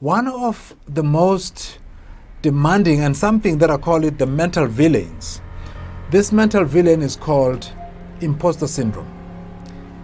One of the most demanding, and something that I call it the mental villains. This mental villain is called imposter syndrome.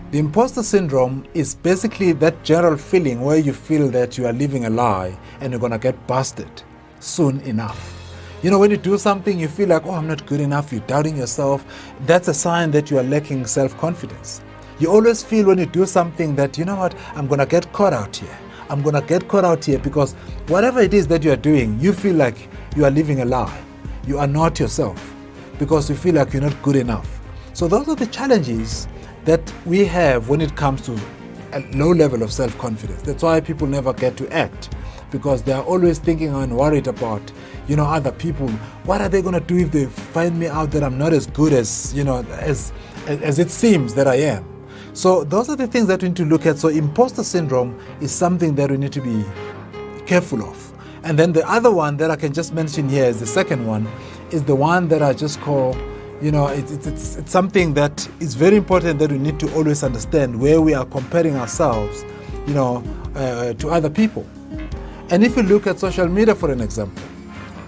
The imposter syndrome is basically that general feeling where you feel that you are living a lie and you're going to get busted soon enough. You know, when you do something, you feel like, oh, I'm not good enough, you're doubting yourself. That's a sign that you are lacking self-confidence. You always feel when you do something that, you know what, I'm going to get caught out here. I'm going to get caught out here because whatever it is that you are doing, you feel like you are living a lie. You are not yourself because you feel like you're not good enough. So those are the challenges that we have when it comes to a low level of self-confidence. That's why people never get to act, because they are always thinking and worried about, you know, other people. What are they going to do if they find me out that I'm not as good as, you know, as it seems that I am? So those are the things that we need to look at. So imposter syndrome is something that we need to be careful of. And then the other one that I can just mention here is the second one, is the one that I just call, you know, it's something that is very important that we need to always understand, where we are comparing ourselves, you know, to other people. And if you look at social media, for an example,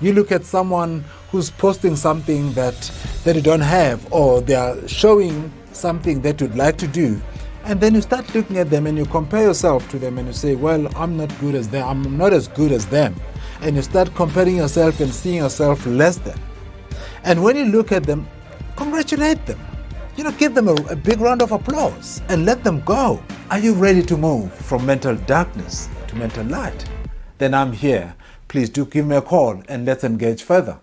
you look at someone who's posting something that you don't have, or they are showing something that you'd like to do, and then you start looking at them and you compare yourself to them and you say, well, I'm not good as them, I'm not as good as them. And you start comparing yourself and seeing yourself less than. And when you look at them, congratulate them. You know, give them a big round of applause and let them go. Are you ready to move from mental darkness to mental light? Then I'm here. Please do give me a call and let's engage further.